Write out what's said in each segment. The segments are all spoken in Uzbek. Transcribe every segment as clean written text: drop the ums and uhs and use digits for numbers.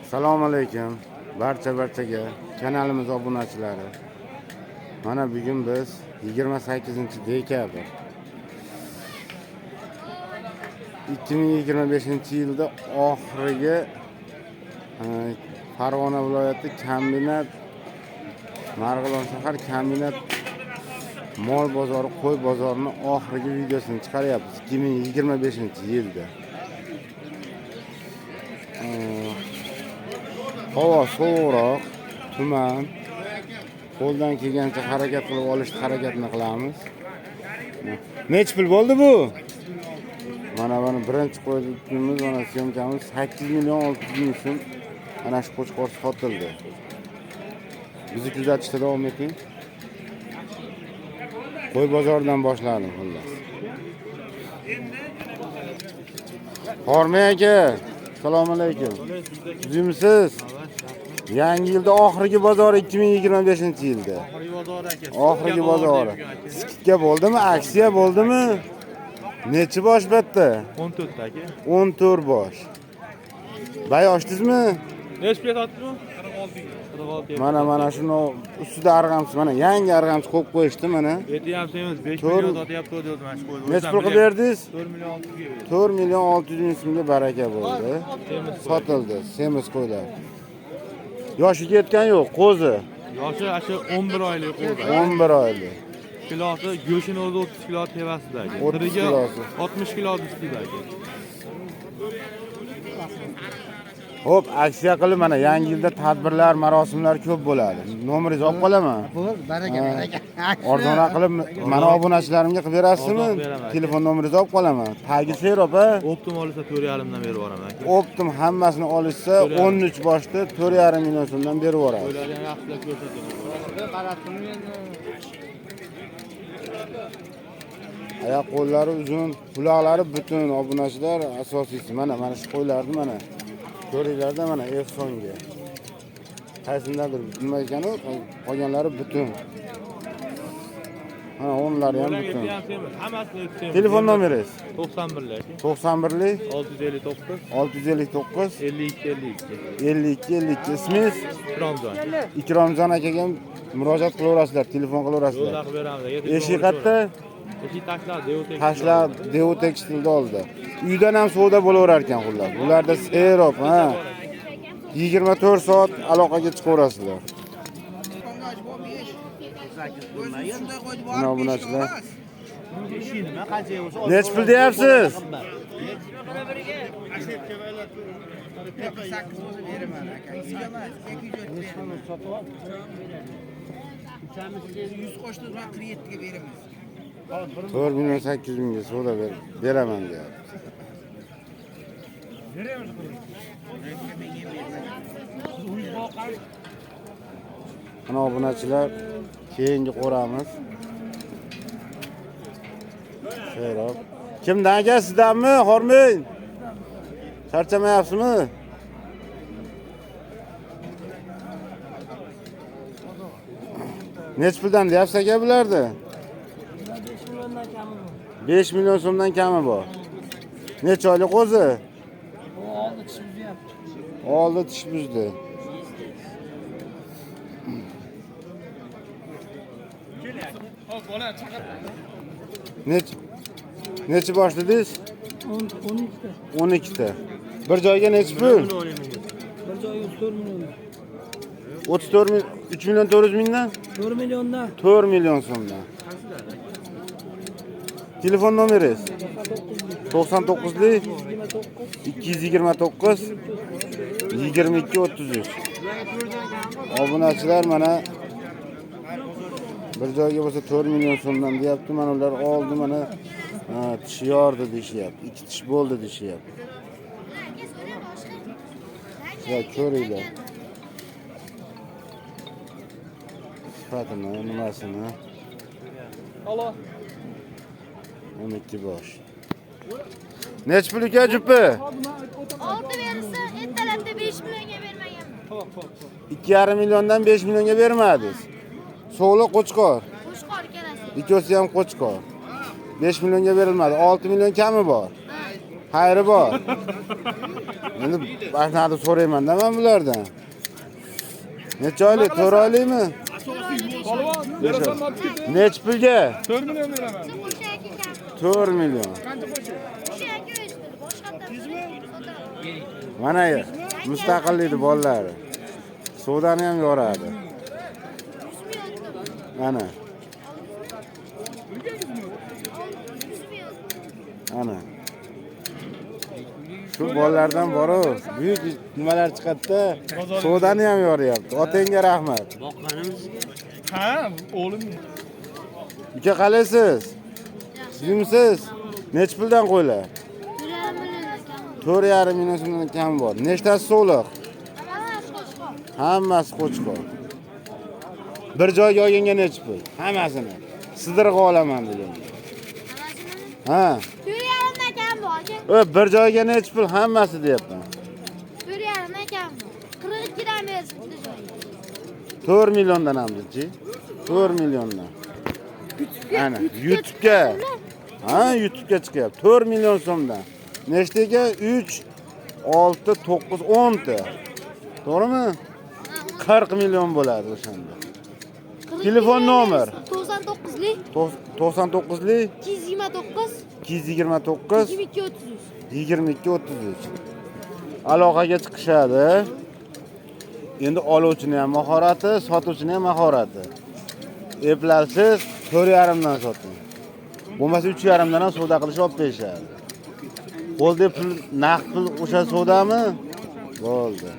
Assalomu alaykum. Barchaga kanalimiz obunachilari. Mana bugun biz 28-dekabr 2025-yilda oxirgi Farg'ona viloyati kombinat Marg'ilon shahar kombinat mol bozori, qo'y bozorining oxirgi videosini chiqaryapmiz 2025-yilda. Havo sovuqroq, tuman. Qo'ldan kelgancha harakat qilib olishga harakatni qilamiz. Nech pul bo'ldi bu? Mana birinchi qo'yimiz, mana syomkamiz 8 million 600 ming so'm. Ana shu qo'chqor sotildi. Bizni kuzatishda davom eting. Qo'y bozoridan boshladim xullas. Hormay aka, assalomu alaykum. Sizmisiz? Yangi yilda oxirgi bozor 2025-yilda. Oxirgi bozori. Skidga bo'ldimi? Aksiya bo'ldimi? Nechi bosh bitta? 14 aka. 14 bosh. Bay ochdingizmi? Nech pul sotdingmi? 46. Mana shuni ustida arg'amchi, mana yangi arg'amchi qo'yib qo'yishdi mana. Aytyapsiz emas, 5 million sotyapti dedi mana shu qo'yni. Nech pul qilib berdingiz? 4 million 600 ga berdim. 4 million 600 ming so'mga baraka bo'ldi. Sotildi, semiz qo'ylar. Yoshiga yetgan yo'q, qo'zi. Yoshi asha 11 oylik qo'zi. 11 oylik. Kilosi go'shini o'zi 30 kilo tevasidagi. 30 kilosi. 60 kilo ustidagi. Hop, aksiya qilib mana yangi yilda tadbirlar, marosimlar ko'p bo'ladi. Nomeringizni olib qolaman. Baraka. Arzon qilib mana obunachilarimga qilib berasizmi? Telefon nomeringizni olib qolaman. Tagi Serop a? Optim olsa 4,5 dan berib yuboraman aka. Optim hammasini olishsa 13 boshda 4,5 million so'mdan berib yuboradi. Ularni ham yaxshilab ko'rsataman. Oyoq qo'llari uzun, quloqlari butun obunachilar asosiysi. Mana shu qo'ylarni mana ko'ringlarda mana ehsonga. Qaysindadir nima ekani, qolganlari butun. Mana o'nlari ham butun. Hammasi Telefon nomeringiz? 91 lik. 91lik 659 659 52 52 ismingiz? Ikromjon. Ikromjon akaga murojaat qilaverasizlar, telefon qilaverasizlar. Yo'lda qilib beramiz. Eshik qayerda? Eshik tashlab, devotek. Tashlab, Devo tekstilda oldi. Uydan ham savdo bo'laverar ekan xullas. Ularda Serop, ha. 24 soat aloqaga chiqaverasizlar. Mana bunachilar. Nech pul deyapsiz? To'rt million 800 mingga savdo beraman deyapti. Mana obunachilar, keyingi qo'ramiz. Serop. Kimdan aka, sizdanmi? Hormay. Charchamayapsizmi? Nech puldan deyapsiz aka bularda? 5 million so'mdan kami bor. Necha oylik qo'zi? Oldi tish buzdi. Necha boshladingiz? 12 ta. Bir joyga necha pul? Bir joyga 4 million. 34 ming, 3 million 400 mingdan? 4 milliondan. 4 million so'mdan. Telefon nomeringiz? 99lik 229 22 33. Obunachilar mana bir joyga bo'lsa 4 million so'mdan deyapti. Mana ular oldi, mana tish yordi deyapti. 2 tish bo'ldi deyapti. Ya ko'ringlar. Sifatini, nimasini. Alo. 12 bosh. Nech pul ekan jupi? 6 verirsa, ertalabda 5 millionga bermagan. 2,5 milliondan 5 millionga bermadingiz. So'g'li qo'chqor. Qo'shqor kelasi. Ikkosi ham qo'chqor. 5 millionga berilmadi. 6 million kami bor. Xayri bor. Endi başnada so'rayman-da men bulardan. Necha oylik, 4 oylikmi? Necha pulga? 4 milyon beraman. 4 million. Mana yer. Mustaqillikni bolalari. Suvdani ham yoradi. Mana. Ana. Shu bolalardan boru buyuk nimalar chiqadi-da. Suvdani ham yoryapti. Otangga rahmat. Ha, o'g'lim. Uka qalaysiz? Sizmisiz? Nech puldan qo'ylar? 4,5 million so'mdan kam bor. Nechtasi suvliq? Hammasi qo'chqor. Bir joyga olganga necha pul? Hammasini. Sidirg'a olaman degan. Ha. 4,5 kam bor. Bir joyga necha pul? Hammasi deyapman. 4,5 kam bor. 42 dan bersin bitta joyga. 4 milliondan hamdi-chi. 4 milliondan. Ana, YouTube'ga. Ha, YouTube'ga chiqyapti. 4 million so'mdan. Nechtaga? 3, 6, 9, 10 ta. To'g'rimi? 40 million bo'ladi o'shanda. Telefon nomer 99lik 99lik 229 229 22 33. 22 33. Aloqaga chiqishadi. Endi oluvchini ham mahorati, sotuvchini ham mahorati. Eplalsiz 4,5 dan soting. Bo'lmasa 3,5 dan ham savdo qilish olib berishadi. Bo'ldi pul, naqd pul o'sha savdami? Bo'ldi.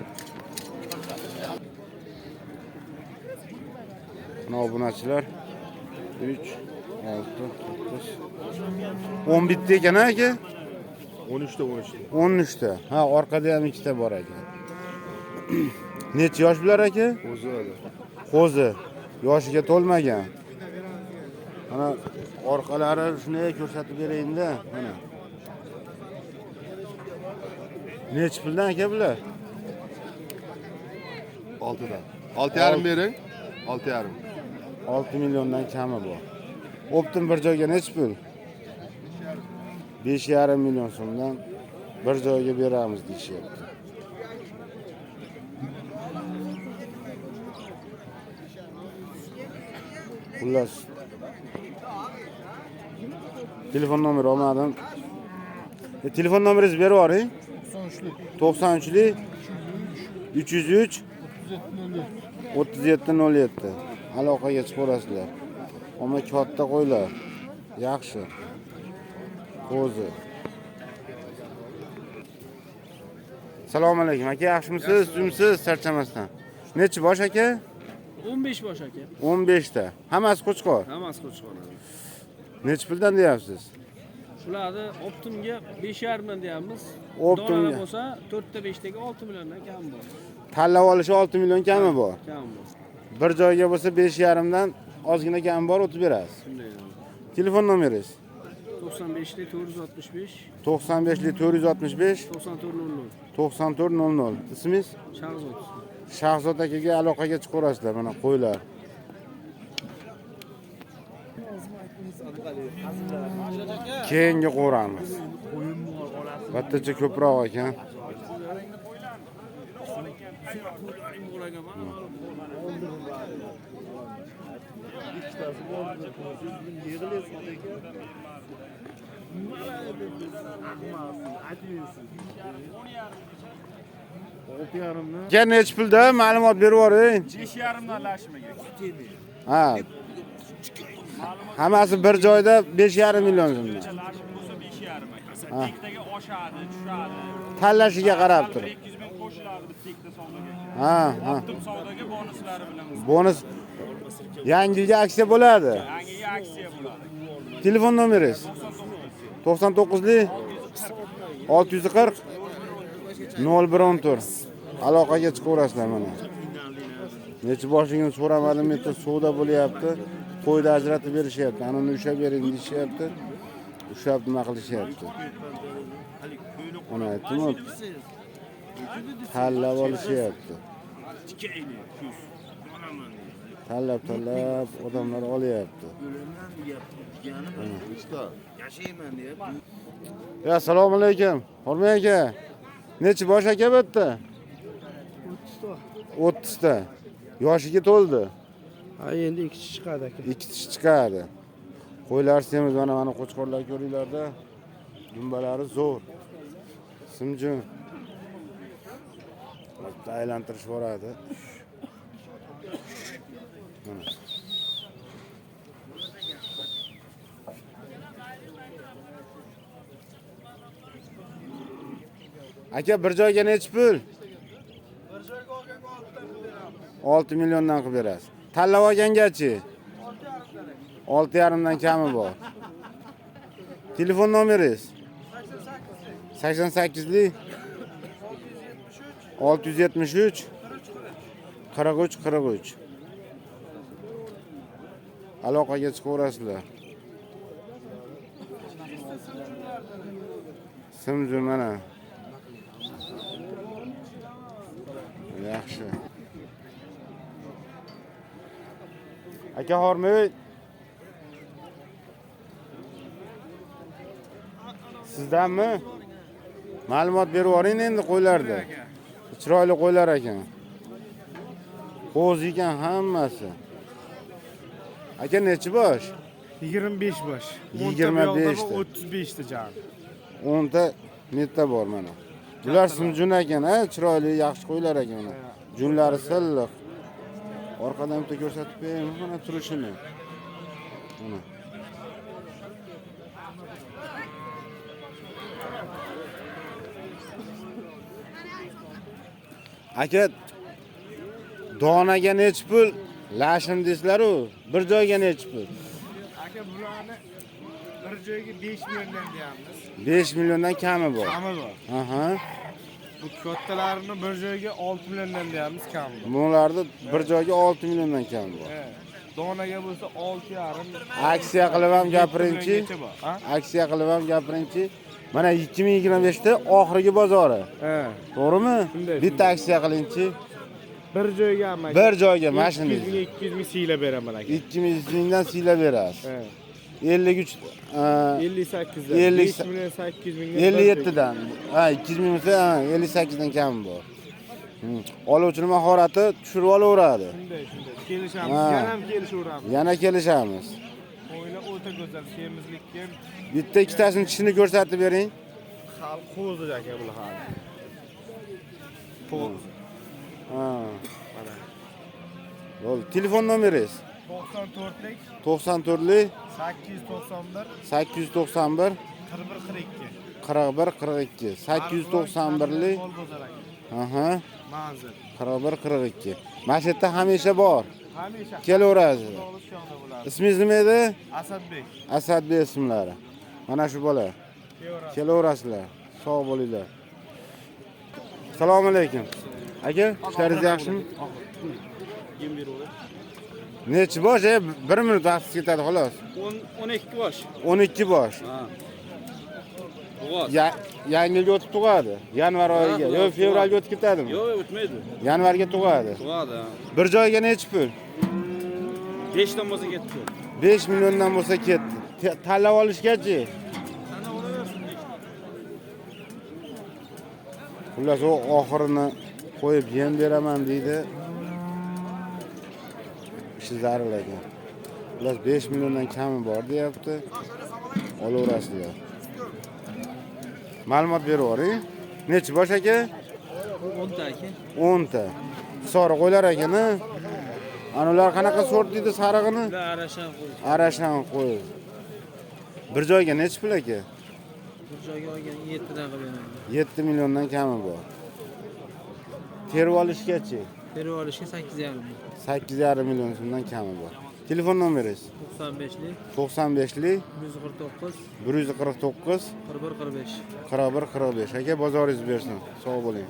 Mana obunachilar 3, 6, 9, 11 ta ekan aka? 13 ta. 13 ta. Ha, orqada ham 2 ta bor ekan. Necha yosh bular aka? Qo'zi. Yoshiga to'lmagan. Mana orqalari shunday ko'rsatib berayinda, mana. Necha puldan aka bular? 6 dan. 6,5 bering. 6,5. 6 milliondan kami bor. Optim bir joyga necha pul? 5,5 million so'mdan bir joyga beramiz deyishyapti. Xullas. Telefon nomeri olmadim. Telefon nomeringizni berib yuboring. 93lik 303 3707. Aloqaga chiqaverasizlar. Ammo katta qo'ylar. Yaxshi. Qo'zi. Assalomu alaykum aka, yaxshimisiz? Sizmisiz? Charchamasdan. Necha bosh aka? 15 bosh aka. 15 ta. Hammasi qo'chqor. Hammasi qo'chqor. Necha puldan deyapsiz? Shularni optimga 5,5 dan deyapmiz. Optimga. Donalar bo'lsa 4 ta 5 taga 6 milliondan kam bor. Tanlab olishi 6 million kami bor. Kam bor. Bir joyga bo'lsa 5,5 dan ozgina kam bor o'tib berasiz. Shunday. Telefon nomeringiz? 95lik 465 95lik 465 9400. 9400. Ismingiz? Shahzod. Shahzod akaga aloqaga chiqaverasizlar, mana qo'ylar. Keyingi qo'ramiz. Bittacha ko'proq ekan. Ga necha pulda ma'lumot berib yuboring. 5,5 dan lashmaga. Ha. Hammasi bir joyda 5,5 million so'm. Lashim bo'lsa 5,5. Ha. Tektaga oshadi, tushadi. Tanlashiga qarab turib. 200 ming qo'shiladi bir tekta savdoga. Ha, ha. Optim savdoga bonuslari bilan. Bonus yangi yilga aksiya bo'ladi. Yangi aksiya bo'ladi. Telefon nomeringiz? 99lik 640 0114. Aloqaga chiqaverasizlar mana. Necha boshligini so'ramadim, bitta suvda bo'lyapti. Qo'yda ajratib berishyapti. Anani ushlab bering deyishyapti. Ushlab nima qilishyapti. Mana aytdim-ku. Tanlab olishyapti. Tanlab odamlar olyapti. Yashayman deyapti. Ya assalomu alaykum. Hurmat aka. Nechi bosh aka bu yerda? 30 ta. Yoshiga to'ldi. Ha, endi ikki chiqadi aka. 2 tish chiqadi. Qo'ylar semiz mana qo'chqorlar ko'ringlarda. Dumbalari zo'r. Simjun. Aylantirish boradi. Mana. Aka bir joyga nechi pul? 6 milliondan qilib berasiz. Tanlab olgangachi? 6,5 dan kami bor. Telefon nomeringiz? 88lik 673 43. Aloqaga chiqaverasizlar. Simjun mana. Yaxshi. Aka hormay. Sizdanmi? Ma'lumot berib yuboring endi qo'ylarda. Chiroyli qo'ylar ekan. Qo'z ekan hammasi. Aka nechi bosh? 25 bosh. 25 ta. 35 ta jan. 10 ta netta bor mana. Bular simjun ekan, ha, chiroyli, yaxshi qo'ylar ekan. Junlari silliq. Orqadan bitta ko'rsatib beraymi mana turishini. Mana. Aka donaga nechi pul? Lashim deysizlar-ku, bir joyga nechi pul? Aka bularni bir joyga 5 milliondan deyapmiz. 5 milliondan kami bor. Kami bor. Aha. Bu kattalarini bir joyga 6 milliondan deyapmiz kami bor. Bunlarni bir joyga 6 milliondan kami bor. Donaga bo'lsa 6,5. Aksiya qilib ham gapiringchi. Aksiya qilib ham gapiringchi. Mana 2025 da oxirgi bozori. To'g'rimi? Bitta aksiya qilingchi. Bir joyga ham. Bir joyga mashina. 200 ming siylab beraman aka. 200 mingdan siylab berasiz. 53 58 dan. 5 million 800 mingdan. 57 dan. Ha, 200 ming bo'lsa 58 dan kam bor. Oluvchining mahorati tushirib olaveradi. Shunday. Kelishamiz. Yana ham kelishaveramiz. Yana kelishamiz. Qo'ylar o'ta go'zal, semizlikka. Bitta ikkitasini tishini ko'rsatib bering. Xalq qo'zdi aka bular hali. To'q. Ha. Bo'ldi. Telefon nomeringiz? 94lik 94lik 891 891 41 41 42 891lik aha manzil 41 42. Mana shu yerda hamisha bor. hamisha Kelaverasiz. Ismingiz nima edi? Asadbek Asadbek ismlari. Mana shu bola. Kelaverasizlar. Sog' bo'linglar. Assalomu alaykum. Aka, ishlaringiz yaxshimi? Nechi bosh? 1 minut vaqt ketadi xolos. 12 bosh. 12 bosh. Yangi yilga o'tib tug'adi. Yanvar oyiga, yo fevralga o'tib ketadimi? Yo'q, o'tmaydi. Yanvarga tug'adi. Tug'adi. Bir joyga nechi pul? 5 dan bo'lsa ketdi. 5 milliondan bo'lsa ketdi. Tanlab olishgachi? Xullas o oxirini qo'yib yem beraman deydi. Ishi zaril ekan. Xullas 5 milliondan kami bor deyapti. Olaverasizlar. Ma'lumot berib yuboring. Nechi bosh aka? 10 ta aka. 10 ta. Sori qo'ylar ekan-a? Anular qanaqa sort deydi sarig'ini? Arashan qo'y. Arashan qo'y. Bir joyga nechi pul aka? Bir joyga olgan 7 dan qilib beraman. 7 milliondan kami bor. Terib olishgachi? Terib olishga 8,5. 8,5 million so'mdan kami bor. Telefon nomeringiz? 95lik 95lik 149 149 41 45. 41 45. Aka bozoringiz bersin. Sog' bo'ling.